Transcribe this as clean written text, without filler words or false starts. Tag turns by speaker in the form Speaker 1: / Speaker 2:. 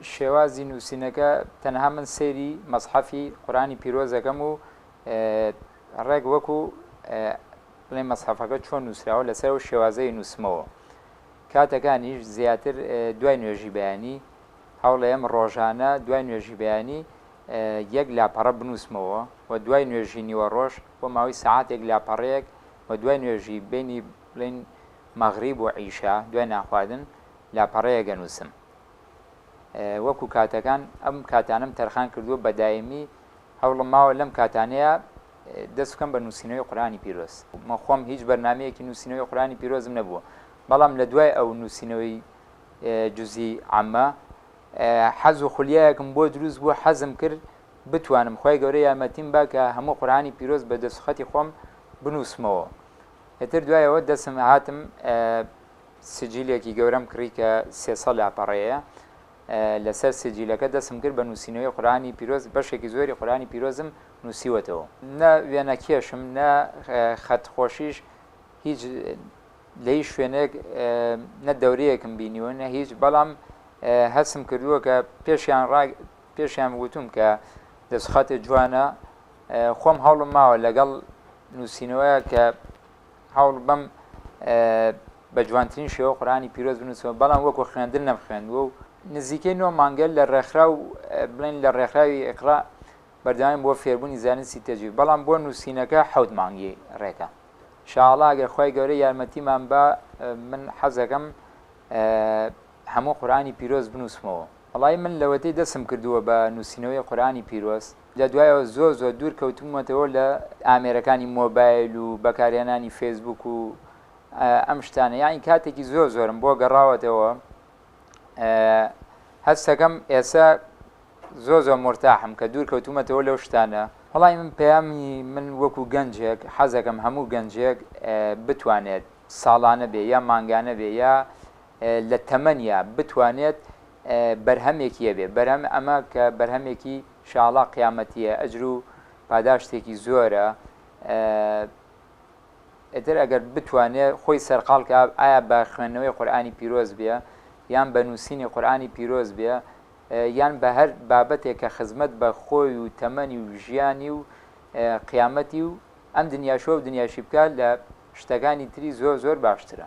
Speaker 1: شێوازی نووسینەکە تەنها من سەیری مەسحەفی قورآنی پیرۆزەکەم و ڕێک وەکو بڵێ مەسحەفەکە چۆن نووسراوە لەسەر و شێوازەی نووسمەوە. کاتەکانیش زیاتر دوای نوێژی بەیانی هەوڵەیەم ڕۆژانە دوای نوێژی بەیانی یەک لاپەڕە بنووسمەوە و دوای نوێژی نیوە ڕۆژ بۆ ماوەی سەعاتێک لاپەڕەیەک و دوای نوێژی بینی بڵێن مەغریب و عیشا دوای ناخواردن لاپەڕەیەک ئەنووسم. وەکو کاتەکان ئەم کاتانم تەرخان کردووە بەدایمی هەوڵم ماوە لەم کاتانەیە دەست بکەم بە نووسینەوەی قورآنی پیرۆز. مە خۆم هیچ بەرنامەیەکی نووسینەوەی قورآنی پیرۆزم نەبووە، بەڵام لە دوای ئەو نووسینەوەی جوزئی عامە حەز و خولیایەکم بۆ دروست بووە، حەزم کرد بتوانم خۆی گەورەی یارمەتیم با کە هەموو قورآنی پیرۆز بە دەستخەتی خۆم بنووسمەوە. هێتر دوایەوە دەستم هاتم سجیلێکی گەورەم کڕی کە 300 لاپەڕەیە، لەسەر سجیلەکە دەستم کرد بە نووسینەوەی قورآنی پیرۆز، بەشێکی زۆری قورآنی پیرۆزم نووسیوەتەوە. نە وێنە کێشم نە خەتخۆشیش هیچ لە هیچ شوێنێک نە دەورەیەکم بینیوە نە هیچ، بەڵام هەستم کردووە کە پێشیان وتم کە دەستخەتە جوانە. خۆم هەوڵم ماوە لەگەڵ نووسینەوەیە کە هەوڵ بەم بە جوانترین شێوە قورآنی پیرۆز بنووسەوە، بەڵام وەکو خوێندن نەمخوێندووە و نزیکەی 9 مانگە لە ڕێکخرا و بڵێن لە ڕێکخراوی ئیقرا بەردەوام بۆ فێربوونی زانستی تەجوید، بەڵام بۆ نووسینەکە 7 مانگی ڕێکە. ئینشاءڵڵا ئەگەر خۆی گەورەی یارمەتیمان بە من حەزەکەم هەموو قورآنی پیرۆز بنووسمەوە. وەڵای من لەوەتەی دەستم کردووە بە نووسینەوەی قورآنی پیرۆز، لە دوایەوە زۆر دوور کەوتومەتەوە لە ئامێرەکانی مۆبایل و بەکارهێنانی فێسبوک و ئەم شتانە، یانی کاتێکی زۆرم بۆ گەڕاوەتەوە. هەستەکەم ئێستا زۆر مرتاحم کە دوور کەوتومەتەوە لەو شتانە. وەڵای من پەیامی من وەکو گەنجێک حەزەکەم هەموو گەنجێک بتوانێت ساڵانە بێ یا مانگانە بێ یا لە تەمەنیا بتوانێت بەرهەمێکیە بێ، بەرهەم ئەمە کە بەرهەمێکی ئینشاءڵڵا قیامەتیە، ئەجر و پاداشتێکی زۆرە. ئێتر ئەگەر بتوانێت خۆی سەرقاڵکە ئایا بە خوێندنەوەی قورآنی پیرۆز بێ یان بە نووسینی قورآنی پیرۆز بێ یان بە هەر بابەتێک کە خزمەت بە خۆی و تەمەنی و ژیانی و قیامەتی و ئەم دنیاشۆ و دنیاشی بکات لە شتەکانی تری زۆر باشترە.